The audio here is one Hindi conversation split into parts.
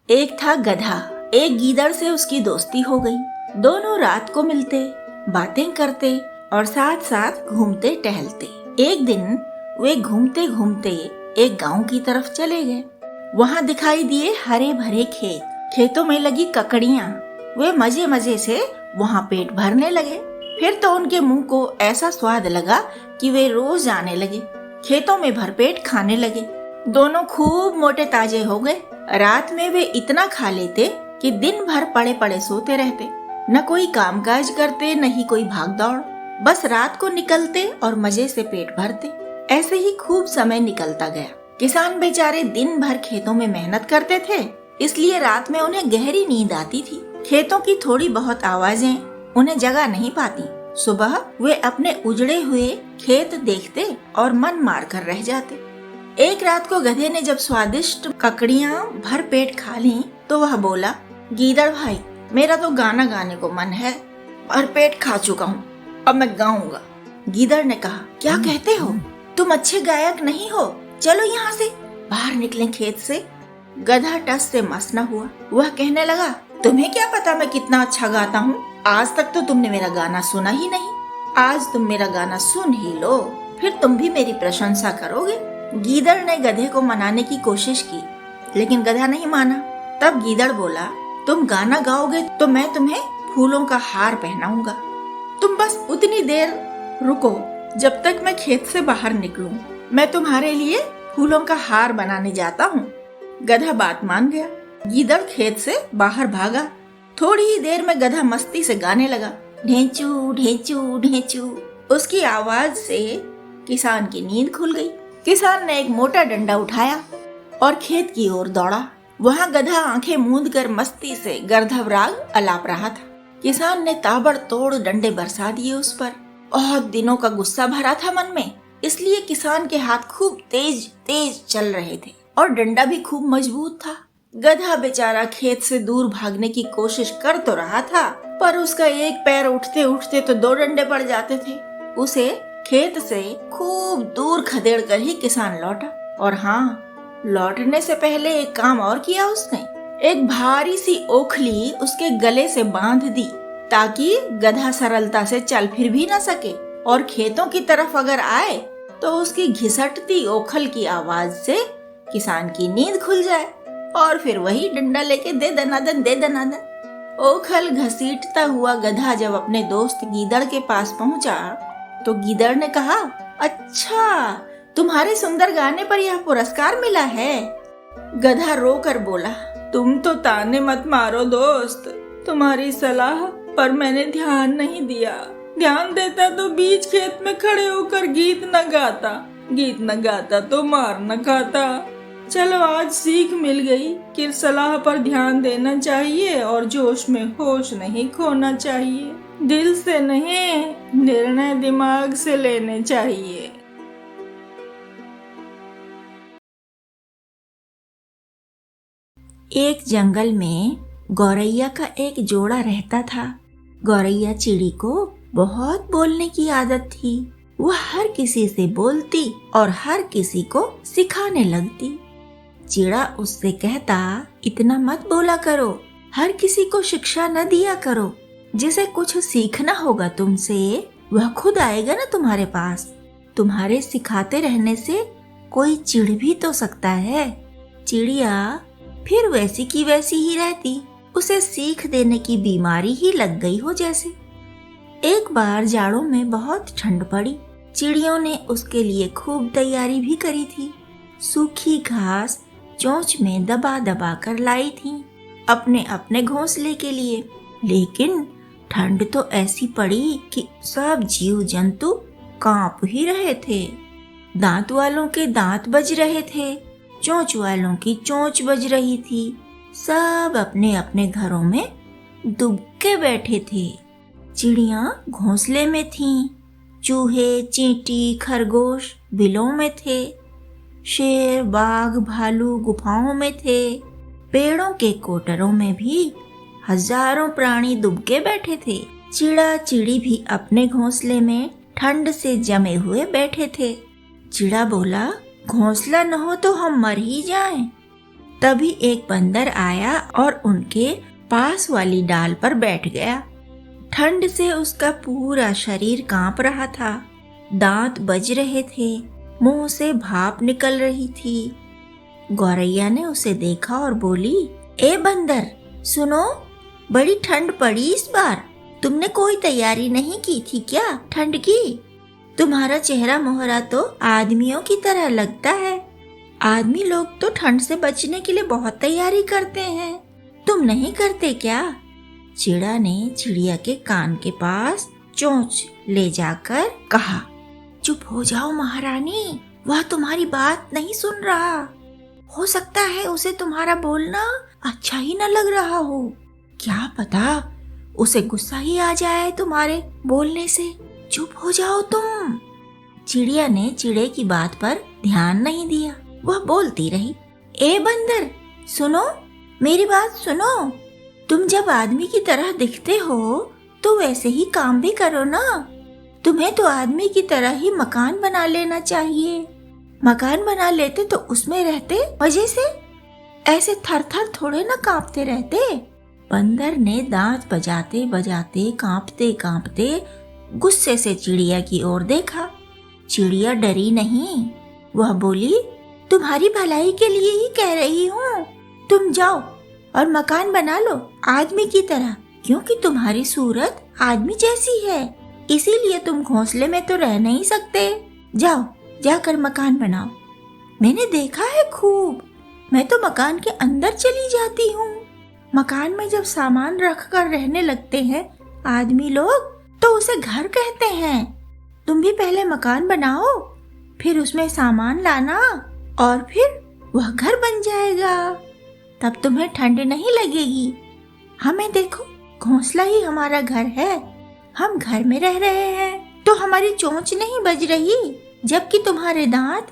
एक था गधा। एक गीदड़ से उसकी दोस्ती हो गई। दोनों रात को मिलते, बातें करते और साथ साथ घूमते टहलते। एक दिन वे घूमते घूमते एक गांव की तरफ चले गए। वहां दिखाई दिए हरे भरे खेत। खेतों में लगी ककड़ियां। वे मजे मजे से वहां पेट भरने लगे। फिर तो उनके मुंह को ऐसा स्वाद लगा कि वे रोज आने लगे। खेतों में भरपेट खाने लगे। दोनों खूब मोटे ताजे हो गए। रात में वे इतना खा लेते कि दिन भर पड़े पड़े सोते रहते। न कोई कामकाज करते, न ही कोई भाग दौड़। बस रात को निकलते और मजे से पेट भरते। ऐसे ही खूब समय निकलता गया। किसान बेचारे दिन भर खेतों में मेहनत करते थे, इसलिए रात में उन्हें गहरी नींद आती थी। खेतों की थोड़ी बहुत आवाजें उन्हें जगा नहीं पाती। सुबह वे अपने उजड़े हुए खेत देखते और मन मार कर रह जाते। एक रात को गधे ने जब स्वादिष्ट ककड़ियां भर पेट खा ली तो वह बोला, गीदड़ भाई, मेरा तो गाना गाने को मन है। भर पेट खा चुका हूँ, अब मैं गाऊंगा। गीदड़ ने कहा, क्या कहते हो? तुम अच्छे गायक नहीं हो, चलो यहाँ से बाहर निकलें खेत से। गधा टस से मस न हुआ। वह कहने लगा, तुम्हें क्या पता मैं कितना अच्छा गाता हूँ? आज तक तो तुमने मेरा गाना सुना ही नहीं। आज तुम मेरा गाना सुन ही लो, फिर तुम भी मेरी प्रशंसा करोगे। गीदड़ ने गधे को मनाने की कोशिश की, लेकिन गधा नहीं माना। तब गीदड़ बोला, तुम गाना गाओगे तो मैं तुम्हें फूलों का हार पहनाऊंगा। तुम बस उतनी देर रुको जब तक मैं खेत से बाहर निकलूं। मैं तुम्हारे लिए फूलों का हार बनाने जाता हूँ। गधा बात मान गया। गीदड़ खेत से बाहर भागा। थोड़ी ही देर में गधा मस्ती से गाने लगा, ढेंचू ढेंचू ढेंचू। उसकी आवाज से किसान की नींद खुल गई। किसान ने एक मोटा डंडा उठाया और खेत की ओर दौड़ा। वहाँ गधा आंखें मूंद कर मस्ती से गर्धव राग अलाप रहा था। किसान ने ताबड़तोड़ डंडे बरसा दिए उस पर। बहुत दिनों का गुस्सा भरा था मन में, इसलिए किसान के हाथ खूब तेज तेज चल रहे थे और डंडा भी खूब मजबूत था। गधा बेचारा खेत से दूर भागने की कोशिश कर तो रहा था, पर उसका एक पैर उठते उठते तो दो डंडे पड़ जाते थे। उसे खेत से खूब दूर खदेड़ कर ही किसान लौटा। और हाँ, लौटने से पहले एक काम और किया उसने। एक भारी सी ओखली उसके गले से बांध दी, ताकि गधा सरलता से चल फिर भी न सके और खेतों की तरफ अगर आए तो उसकी घिसटती ओखल की आवाज से किसान की नींद खुल जाए और फिर वही डंडा लेके दे दनादन दे दनादन। ओखल घसीटता हुआ गधा जब अपने दोस्त गीदड़ के पास पहुंचा तो गीदड़ ने कहा, अच्छा, तुम्हारे सुंदर गाने पर यह पुरस्कार मिला है। गधा रोकर बोला, तुम तो ताने मत मारो दोस्त, तुम्हारी सलाह पर मैंने ध्यान नहीं दिया। ध्यान देता तो बीच खेत में खड़े होकर गीत न गाता तो मार न खाता। चलो, आज सीख मिल गई कि सलाह पर ध्यान देना चाहिए और जोश में होश नहीं खोना चाहिए। दिल से नहीं, निर्णय दिमाग से लेने चाहिए। एक जंगल में गौरैया का एक जोड़ा रहता था। गौरैया चिड़ी को बहुत बोलने की आदत थी। वह हर किसी से बोलती और हर किसी को सिखाने लगती। चिड़ा उससे कहता, इतना मत बोला करो, हर किसी को शिक्षा न दिया करो। जिसे कुछ सीखना होगा तुमसे, वह खुद आएगा ना तुम्हारे पास। तुम्हारे सिखाते रहने से कोई चिढ़ भी तो सकता है। चिड़िया फिर वैसी की वैसी ही रहती। उसे सीख देने की बीमारी ही लग गई हो जैसे। एक बार जाड़ों में बहुत ठंड पड़ी। चिड़ियों ने उसके लिए खूब तैयारी भी करी थी। सूखी घास चोंच में दबा दबा कर लाई थी अपने अपने घोंसले के लिए। लेकिन ठंड तो ऐसी पड़ी कि सब जीव जंतु कांप ही रहे थे। दांत वालों के दांत बज रहे थे, चोंच वालों की चोंच बज रही थी। सब अपने अपने घरों में दुबके बैठे थे। चिड़ियां घोंसले में थीं, चूहे, चींटी, खरगोश बिलों में थे, शेर, बाघ, भालू गुफाओं में थे। पेड़ों के कोटरों में भी हजारों प्राणी दुबके बैठे थे। चिड़ा चिड़ी भी अपने घोंसले में ठंड से जमे हुए बैठे थे। चिड़ा बोला, घोंसला न हो तो हम मर ही जाएं। तभी एक बंदर आया और उनके पास वाली डाल पर बैठ गया। ठंड से उसका पूरा शरीर कांप रहा था, दांत बज रहे थे, मुंह से भाप निकल रही थी। गौरैया ने उसे देखा और बोली, ए बंदर, सुनो, बड़ी ठंड पड़ी इस बार। तुमने कोई तैयारी नहीं की थी क्या ठंड की? तुम्हारा चेहरा मोहरा तो आदमियों की तरह लगता है। आदमी लोग तो ठंड से बचने के लिए बहुत तैयारी करते हैं, तुम नहीं करते क्या? चिड़ा ने चिड़िया के कान के पास चोंच ले जाकर कहा, चुप हो जाओ महारानी, वह तुम्हारी बात नहीं सुन रहा। हो सकता है उसे तुम्हारा बोलना अच्छा ही न लग रहा हो। क्या पता उसे गुस्सा ही आ जाए तुम्हारे बोलने से। चुप हो जाओ तुम। चिड़िया ने चिड़े की बात पर ध्यान नहीं दिया, वह बोलती रही, ए बंदर, सुनो, मेरी बात सुनो। तुम जब आदमी की तरह दिखते हो तो वैसे ही काम भी करो ना। तुम्हें तो आदमी की तरह ही मकान बना लेना चाहिए। मकान बना लेते तो उसमें रहते मजे से, ऐसे थर थर थोड़े ना कांपते रहते। बंदर ने दांत बजाते बजाते कांपते कांपते गुस्से से चिड़िया की ओर देखा। चिड़िया डरी नहीं, वह बोली, तुम्हारी भलाई के लिए ही कह रही हूँ। तुम जाओ और मकान बना लो आदमी की तरह, क्योंकि तुम्हारी सूरत आदमी जैसी है, इसीलिए तुम घोंसले में तो रह नहीं सकते। जाओ, जाकर मकान बनाओ। मैंने देखा है खूब, मैं तो मकान के अंदर चली जाती हूँ। मकान में जब सामान रख कर रहने लगते हैं आदमी लोग तो उसे घर कहते हैं। तुम भी पहले मकान बनाओ, फिर उसमें सामान लाना और फिर वह घर बन जाएगा। तब तुम्हें ठंड नहीं लगेगी। हमें देखो, घोंसला ही हमारा घर है, हम घर में रह रहे हैं तो हमारी चोंच नहीं बज रही, जबकि तुम्हारे दांत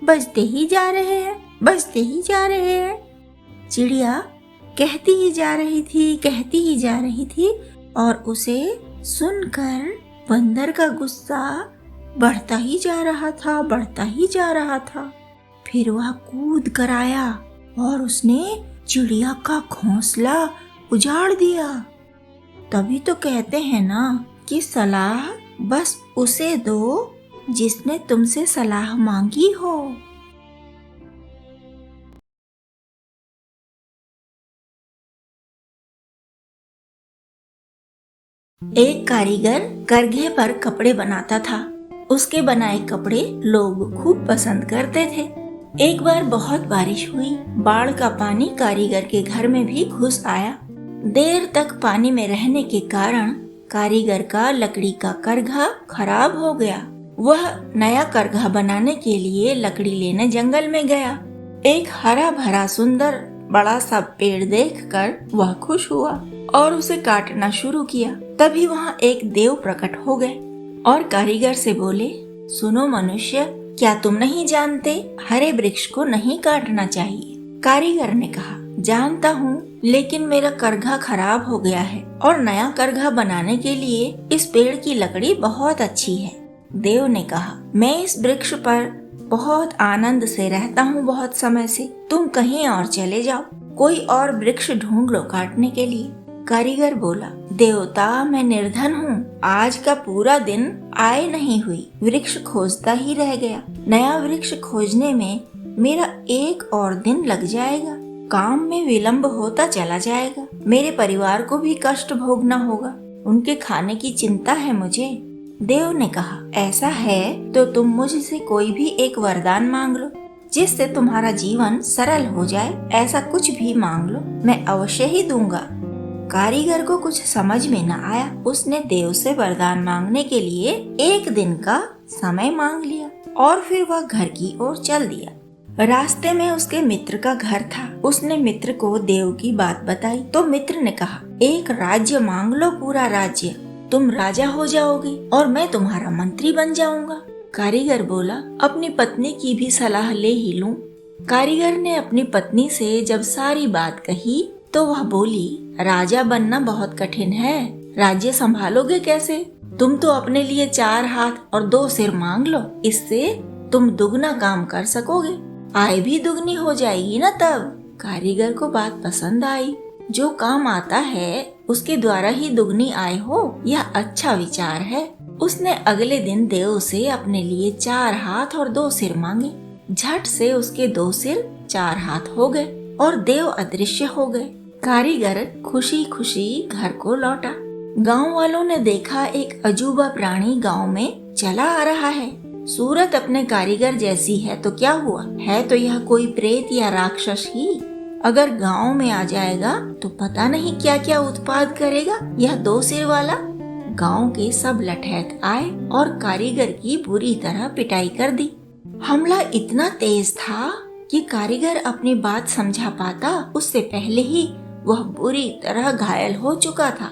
बजते ही जा रहे हैं, बजते ही जा रहे हैं। चिड़िया कहती ही जा रही थी, कहती ही जा रही थी और उसे सुनकर बंदर का गुस्सा बढ़ता ही जा रहा था, बढ़ता ही जा रहा था। फिर वह कूद कर आया और उसने चिड़िया का घोंसला उजाड़ दिया। तभी तो कहते हैं ना कि सलाह बस उसे दो जिसने तुमसे सलाह मांगी हो। एक कारीगर करघे पर कपड़े बनाता था। उसके बनाए कपड़े लोग खूब पसंद करते थे। एक बार बहुत बारिश हुई, बाढ़ का पानी कारीगर के घर में भी घुस आया। देर तक पानी में रहने के कारण कारीगर का लकड़ी का करघा खराब हो गया। वह नया करघा बनाने के लिए लकड़ी लेने जंगल में गया। एक हरा भरा सुंदर बड़ा सा पेड़ देखकर वह खुश हुआ और उसे काटना शुरू किया। तभी वहाँ एक देव प्रकट हो गए और कारीगर से बोले, सुनो मनुष्य, क्या तुम नहीं जानते हरे वृक्ष को नहीं काटना चाहिए? कारीगर ने कहा, जानता हूँ, लेकिन मेरा करघा खराब हो गया है और नया करघा बनाने के लिए इस पेड़ की लकड़ी बहुत अच्छी है। देव ने कहा, मैं इस वृक्ष पर बहुत आनंद से रहता हूँ बहुत समय से, तुम कहीं और चले जाओ, कोई और वृक्ष ढूंढ लो काटने के लिए। कारीगर बोला, देवता, मैं निर्धन हूँ, आज का पूरा दिन आय नहीं हुई, वृक्ष खोजता ही रह गया। नया वृक्ष खोजने में मेरा एक और दिन लग जाएगा, काम में विलंब होता चला जाएगा, मेरे परिवार को भी कष्ट भोगना होगा, उनके खाने की चिंता है मुझे। देव ने कहा, ऐसा है तो तुम मुझसे कोई भी एक वरदान मांग लो, जिससे तुम्हारा जीवन सरल हो जाए। ऐसा कुछ भी मांग लो, मैं अवश्य ही दूंगा। कारीगर को कुछ समझ में न आया। उसने देव से वरदान मांगने के लिए एक दिन का समय मांग लिया और फिर वह घर की ओर चल दिया। रास्ते में उसके मित्र का घर था। उसने मित्र को देव की बात बताई तो मित्र ने कहा, एक राज्य मांग लो, पूरा राज्य, तुम राजा हो जाओगे और मैं तुम्हारा मंत्री बन जाऊंगा। कारीगर बोला, अपनी पत्नी की भी सलाह ले ही लूं। कारीगर ने अपनी पत्नी से जब सारी बात कही तो वह बोली, राजा बनना बहुत कठिन है, राज्य संभालोगे कैसे? तुम तो अपने लिए 4 हाथ और 2 सिर मांग लो, इससे तुम दुगना काम कर सकोगे, आय भी दुगनी हो जाएगी ना तब। कारीगर को बात पसंद आई। जो काम आता है उसके द्वारा ही दुगनी आय हो, यह अच्छा विचार है। उसने अगले दिन देव से अपने लिए 4 हाथ और 2 सिर मांगे। झट से उसके 2 सिर 4 हाथ हो गए और देव अदृश्य हो गए। कारीगर खुशी खुशी घर को लौटा। गांव वालों ने देखा एक अजूबा प्राणी गांव में चला आ रहा है। सूरत अपने कारीगर जैसी है तो क्या हुआ, है तो यह कोई प्रेत या राक्षस ही। अगर गांव में आ जाएगा तो पता नहीं क्या क्या उत्पाद करेगा यह 2 सिर वाला। गांव के सब लठैत आए और कारीगर की बुरी तरह पिटाई कर दी। हमला इतना तेज था कि कारीगर अपनी बात समझा पाता उससे पहले ही वह बुरी तरह घायल हो चुका था।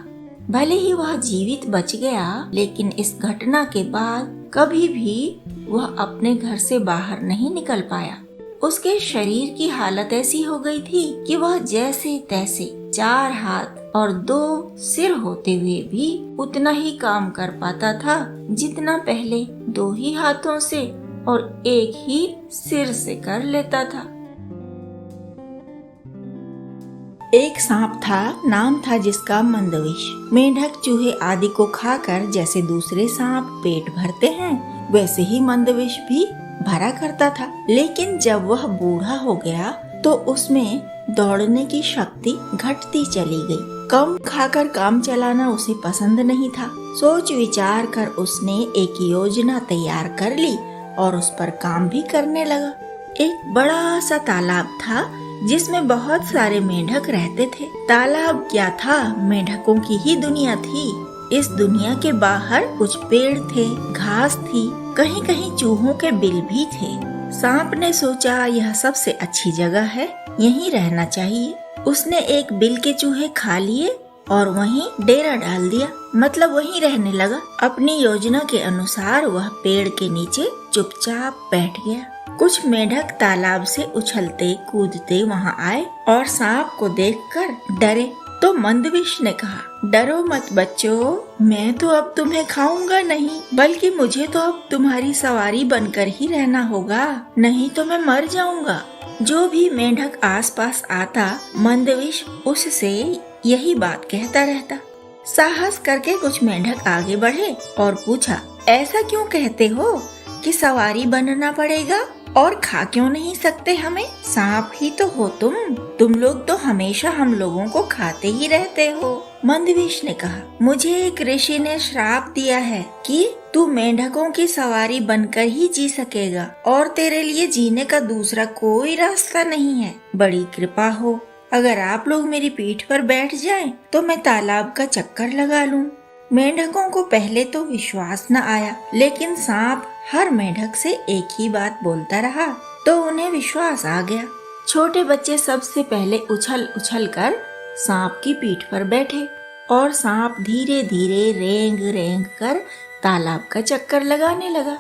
भले ही वह जीवित बच गया, लेकिन इस घटना के बाद कभी भी वह अपने घर से बाहर नहीं निकल पाया। उसके शरीर की हालत ऐसी हो गई थी कि वह जैसे तैसे 4 हाथ और 2 सिर होते हुए भी उतना ही काम कर पाता था जितना पहले 2 ही हाथों से और 1 ही सिर से कर लेता था। एक सांप था, नाम था जिसका मंदविश। मेंढक चूहे आदि को खाकर जैसे दूसरे सांप पेट भरते हैं, वैसे ही मंदविश भी भरा करता था। लेकिन जब वह बूढ़ा हो गया तो उसमें दौड़ने की शक्ति घटती चली गई। कम खाकर काम चलाना उसे पसंद नहीं था। सोच विचार कर उसने एक योजना तैयार कर ली और उस पर काम भी करने लगा। एक बड़ा सा तालाब था जिसमें बहुत सारे मेंढक रहते थे। तालाब क्या था, मेंढकों की ही दुनिया थी। इस दुनिया के बाहर कुछ पेड़ थे, घास थी, कहीं कहीं चूहों के बिल भी थे। सांप ने सोचा यह सबसे अच्छी जगह है, यहीं रहना चाहिए। उसने एक बिल के चूहे खा लिए और वहीं डेरा डाल दिया, मतलब वहीं रहने लगा। अपनी योजना के अनुसार वह पेड़ के नीचे चुपचाप बैठ गया। कुछ मेंढक तालाब से उछलते कूदते वहां आए और सांप को देखकर डरे। तो मंदविश ने कहा, डरो मत बच्चों, मैं तो अब तुम्हें खाऊंगा नहीं, बल्कि मुझे तो अब तुम्हारी सवारी बनकर ही रहना होगा, नहीं तो मैं मर जाऊंगा। जो भी मेंढक आसपास आता, मंदविश उससे यही बात कहता रहता। साहस करके कुछ मेंढक आगे बढ़े और पूछा, ऐसा क्यों कहते हो कि सवारी बनना पड़ेगा और खा क्यों नहीं सकते हमें? सांप ही तो हो तुम लोग तो हमेशा हम लोगों को खाते ही रहते हो। मंदविश ने कहा, मुझे एक ऋषि ने श्राप दिया है कि तू मेंढकों की सवारी बनकर ही जी सकेगा और तेरे लिए जीने का दूसरा कोई रास्ता नहीं है। बड़ी कृपा हो, अगर आप लोग मेरी पीठ पर बैठ जाएं, तो मैं तालाब का चक्कर लगा लूं। मेंढकों को पहले तो विश्वास न आया, लेकिन सांप हर मेंढक से एक ही बात बोलता रहा तो उन्हें विश्वास आ गया। छोटे बच्चे सबसे पहले उछल उछल कर सांप की पीठ पर बैठे और सांप धीरे धीरे रेंग रेंग कर तालाब का चक्कर लगाने लगा।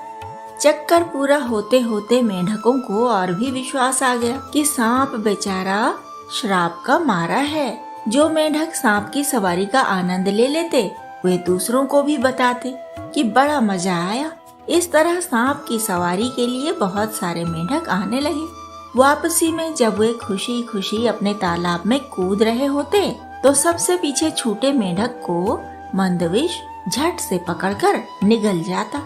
चक्कर पूरा होते होते मेंढकों को और भी विश्वास आ गया कि सांप बेचारा श्राप का मारा है। जो मेंढक सांप की सवारी का आनंद ले लेते, वे दूसरों को भी बताते कि बड़ा मजा आया। इस तरह सांप की सवारी के लिए बहुत सारे मेंढक आने लगे। वापसी में जब वे खुशी खुशी अपने तालाब में कूद रहे होते, तो सबसे पीछे छूटे मेंढक को मंदविश झट से पकड़कर निगल जाता।